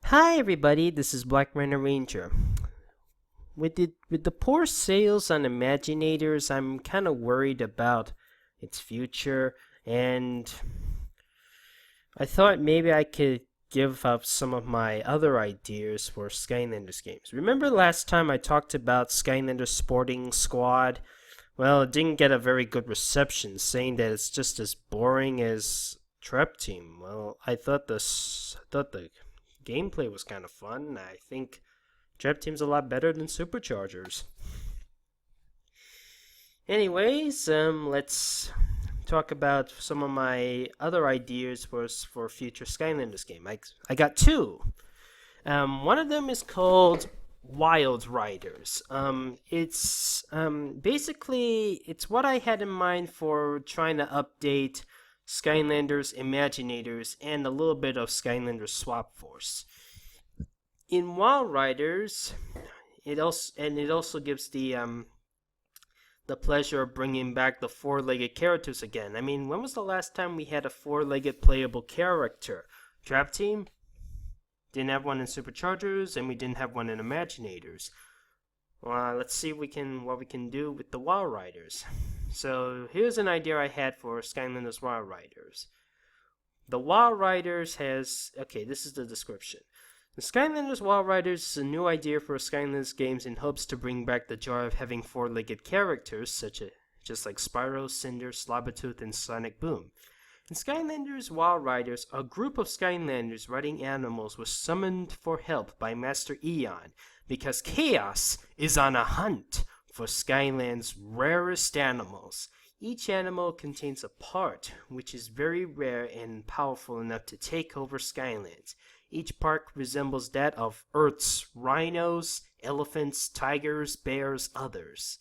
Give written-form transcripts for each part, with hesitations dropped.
Hi everybody, this is Black Runner Ranger. With the poor sales on Imaginators, I'm kind of worried about its future, and I thought maybe I could give up some of my other ideas for Skylanders games. Remember last time I talked about Skylanders Sporting Squad? Well, it didn't get a very good reception, saying that it's just as boring as Trap Team. Well, I thought the gameplay was kind of fun. I think Trap Team's a lot better than Superchargers. Anyways, let's talk about some of my other ideas for future Skylanders game. I got two. One of them is called Wild Riders. It's basically it's what I had in mind for trying to update Skylanders Imaginators and a little bit of Skylanders Swap Force. In Wild Riders, it also gives the pleasure of bringing back the four-legged characters again. I mean, when was the last time we had a four-legged playable character? Trap Team didn't have one in Superchargers, and we didn't have one in Imaginators. Well, let's see what we can do with the Wild Riders. So here's an idea I had for Skylanders Wild Riders. The Wild Riders has this is the description. The Skylanders Wild Riders is a new idea for Skylanders games in hopes to bring back the joy of having four-legged characters, just like Spyro, Cinder, Slobbertooth, and Sonic Boom. In Skylanders Wild Riders, a group of Skylanders riding animals was summoned for help by Master Eon because Chaos is on a hunt for Skyland's rarest animals. Each animal contains a part which is very rare and powerful enough to take over Skylands. Each part resembles that of Earth's rhinos, elephants, tigers, bears, others.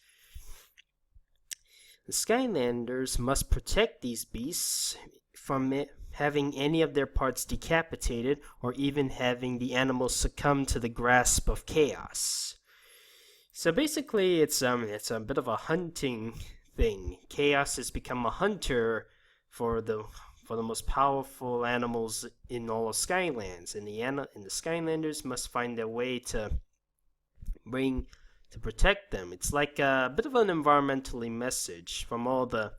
The Skylanders must protect these beasts from having any of their parts decapitated or even having the animals succumb to the grasp of chaos. So basically, it's a bit of a hunting thing. Chaos has become a hunter for the most powerful animals in all of Skylands, and the Skylanders must find a way to protect them. It's like a bit of an environmentally message from all the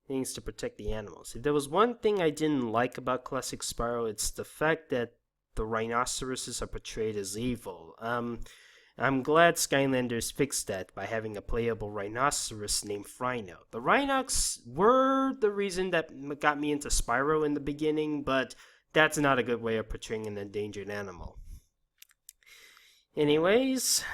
things to protect the animals. If there was one thing I didn't like about Classic Spyro, it's the fact that the rhinoceroses are portrayed as evil. I'm glad Skylanders fixed that by having a playable rhinoceros named Phryno. The Rhinox were the reason that got me into Spyro in the beginning, but that's not a good way of portraying an endangered animal. Anyways,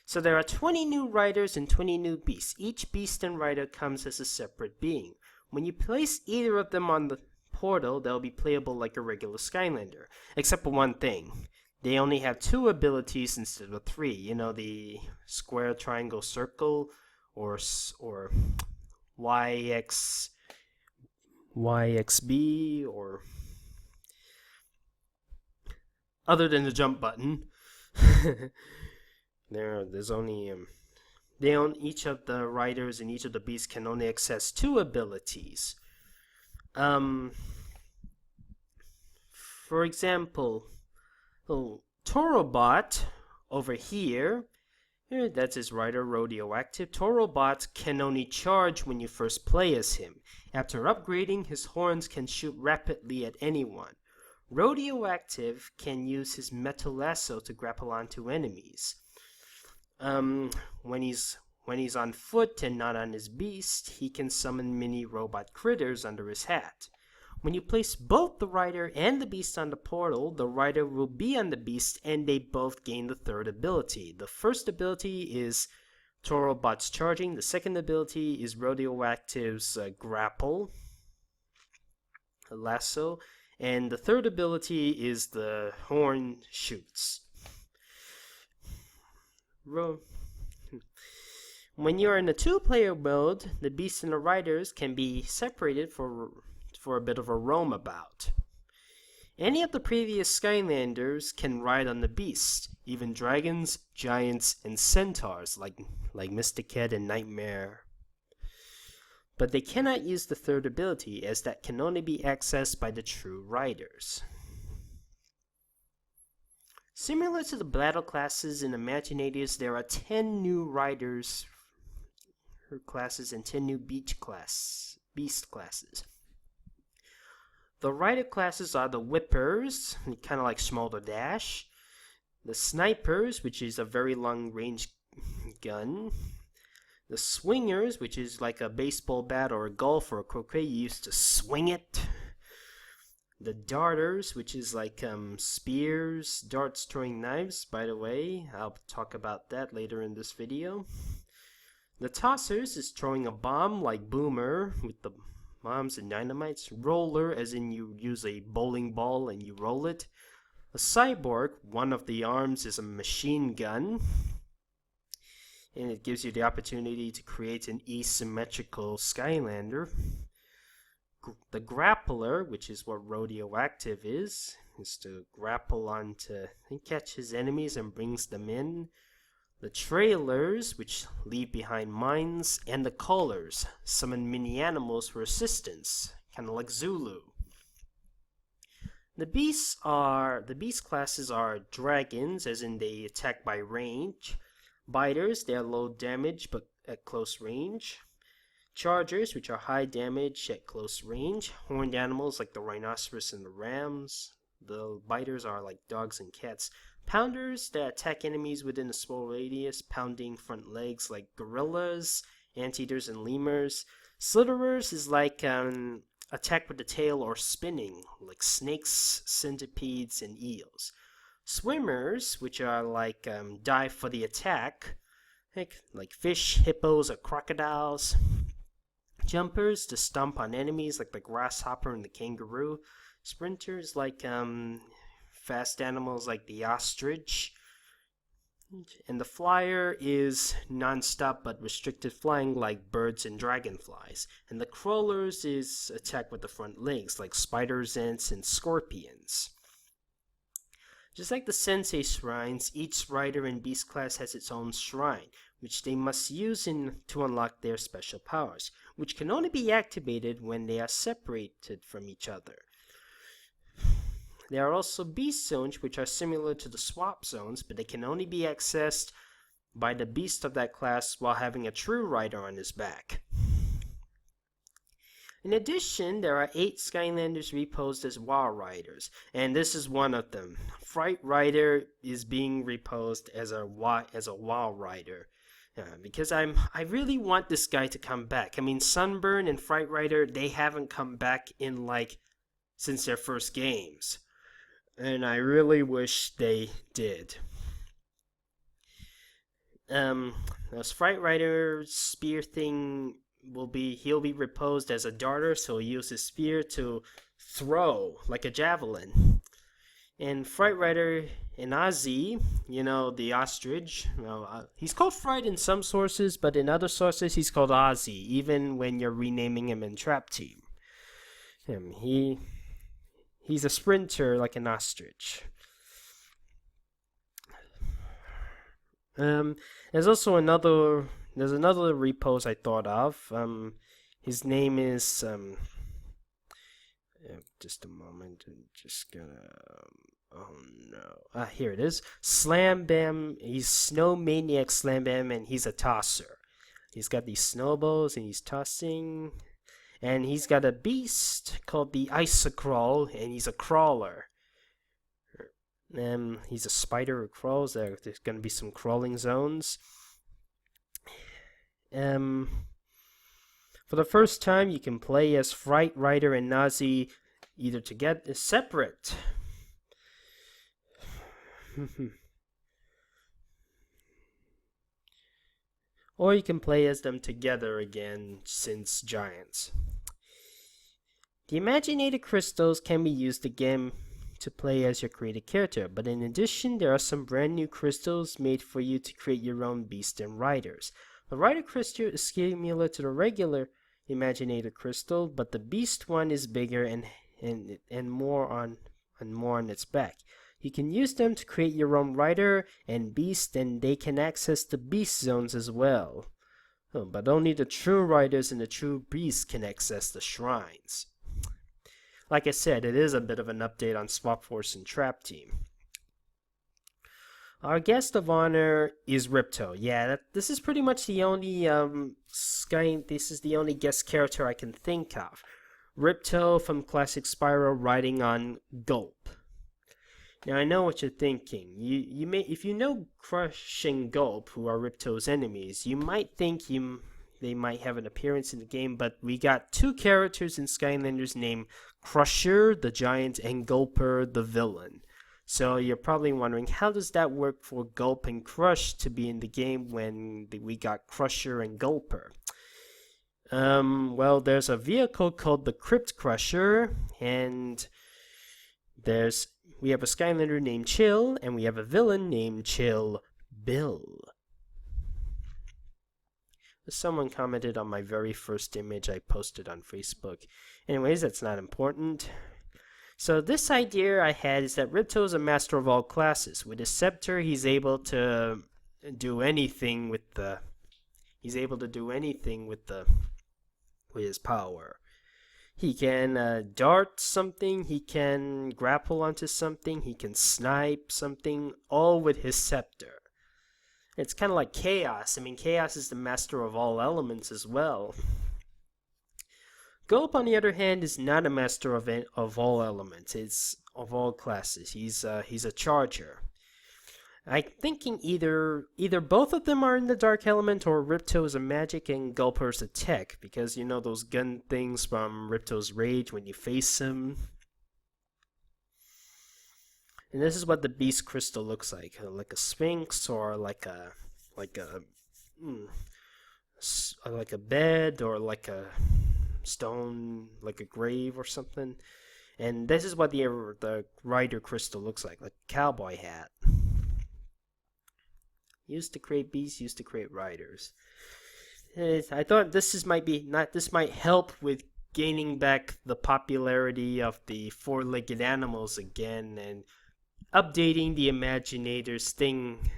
so there are 20 new riders and 20 new beasts. Each beast and rider comes as a separate being. When you place either of them on the portal, they'll be playable like a regular Skylander, except for one thing. They only have two abilities instead of three. You know, the square, triangle, circle, or YXB, or other than the jump button. There's only each of the riders and each of the beasts can only access two abilities. For example, Torobot over here, that's his rider, Radioactive. Torobot can only charge when you first play as him. After upgrading, his horns can shoot rapidly at anyone. Radioactive can use his metal lasso to grapple onto enemies. When he's on foot and not on his beast, he can summon mini robot critters under his hat. When you place both the rider and the beast on the portal, the rider will be on the beast and they both gain the third ability. The first ability is Torobot's charging. The second ability is Radioactive's grapple, a lasso. And the third ability is the horn shoots. When you're in a two-player mode, the beasts and the riders can be separated for a bit of a roam about. Any of the previous Skylanders can ride on the beast, even dragons, giants, and centaurs like Mystic Head and Nightmare. But they cannot use the third ability, as that can only be accessed by the true riders. Similar to the battle classes in Imaginators, there are 10 new riders her classes and 10 new beast classes. The rider classes are the Whippers, kind of like Smolder Dash, the Snipers, which is a very long range gun, the Swingers, which is like a baseball bat or a golf or a croquet you used to swing it, the Darters, which is like spears, darts, throwing knives. By the way, I'll talk about that later in this video. The Tossers is throwing a bomb like Boomer with the bombs and dynamites. Roller, as in you use a bowling ball and you roll it. A Cyborg, one of the arms is a machine gun, and it gives you the opportunity to create an asymmetrical Skylander. The Grappler, which is what Radioactive is to grapple onto and catch his enemies and brings them in. The Trailers, which leave behind mines, and the Callers, summon mini animals for assistance, kind of like Zulu. The beast classes are Dragons, as in they attack by range. Biters, they are low damage but at close range. Chargers, which are high damage at close range. Horned animals like the rhinoceros and the rams. The biters are like dogs and cats. Pounders that attack enemies within a small radius, pounding front legs like gorillas, anteaters, and lemurs. Slitherers is like attack with the tail or spinning, like snakes, centipedes, and eels. Swimmers, which are like dive for the attack, like fish, hippos, or crocodiles. Jumpers to stomp on enemies like the grasshopper and the kangaroo. Sprinters like fast animals like the ostrich. And the flyer is non-stop but restricted flying like birds and dragonflies. And the crawlers is attack with the front legs like spiders, ants, and scorpions. Just like the Sensei Shrines, each rider in Beast class has its own shrine, which they must use to unlock their special powers, which can only be activated when they are separated from each other. There are also Beast Zones, which are similar to the Swap Zones, but they can only be accessed by the beast of that class while having a true rider on his back. In addition, there are 8 Skylanders reposed as WoW Riders, and this is one of them. Fright Rider is being reposed as a WoW Rider. Because I really want this guy to come back. I mean, Sunburn and Fright Rider, they haven't come back in since their first games. And I really wish they did. This Fright Rider spear thing he'll be reposed as a darter, so he'll use his spear to throw like a javelin. And Fright Rider and Ozzy, the ostrich, he's called Fright in some sources, but in other sources he's called Ozzy, even when you're renaming him in Trap Team. He's a sprinter like an ostrich. There's another repose I thought of. His name is just a moment. I'm just gonna. Oh no! Here it is. Slam Bam. He's Snow Maniac Slam Bam, and he's a tosser. He's got these snowballs, and he's tossing. And he's got a beast called the Icicrawl, and he's a crawler. He's a spider who crawls. There's going to be some crawling zones. For the first time, you can play as Fright Rider and Nazi either together, separate. Or you can play as them together again, since giants. The Imaginator crystals can be used again to play as your created character, but in addition, there are some brand new crystals made for you to create your own beasts and riders. The rider crystal is similar to the regular Imaginator crystal, but the beast one is bigger and more on its back. You can use them to create your own rider and beast, and they can access the beast zones as well. But only the true riders and the true beasts can access the shrines. Like I said, it is a bit of an update on Swap Force and Trap Team. Our guest of honor is Ripto. Yeah, this is pretty much the only This is the only guest character I can think of. Ripto from Classic Spyro riding on Gulp. Now I know what you're thinking. You may, if you know Crush and Gulp, who are Ripto's enemies, you might think they might have an appearance in the game, but we got two characters in Skylanders named Crusher, the giant, and Gulper, the villain. So you're probably wondering, how does that work for Gulp and Crush to be in the game when we got Crusher and Gulper? Well, there's a vehicle called the Crypt Crusher, and we have a Skylander named Chill, and we have a villain named Chill Bill. Someone commented on my very first image I posted on Facebook. Anyways, that's not important. So this idea I had is that Ripto is a master of all classes. With his scepter, he's able to do anything with his power. He can dart something, he can grapple onto something, he can snipe something, all with his scepter. It's kind of like Chaos. I mean, Chaos is the master of all elements as well. Gulp, on the other hand, is not a master of all elements. It's of all classes. He's a charger. I'm thinking either both of them are in the dark element, or Ripto is a magic and Gulper is a tech, because you know those gun things from Ripto's Rage when you face him. And this is what the Beast Crystal looks like a Sphinx, or like a bed, or like a stone, like a grave or something. And this is what the Rider Crystal looks like a cowboy hat. Used to create beasts, used to create riders. I thought this might help with gaining back the popularity of the four-legged animals again, and updating the Imaginators thing,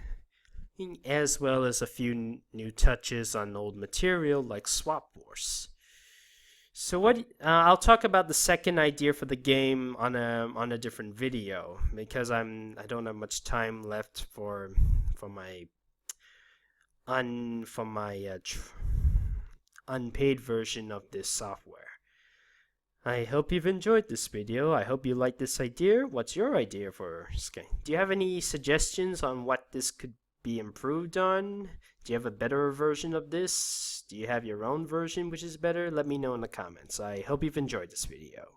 as well as a few new touches on old material like Swap Force. So I'll talk about the second idea for the game on a different video, because I don't have much time left for my unpaid version of this software. I hope you've enjoyed this video. I hope you like this idea. What's your idea for Sky? Do you have any suggestions on what this could be improved on? Do you have a better version of this? Do you have your own version which is better? Let me know in the comments. I hope you've enjoyed this video.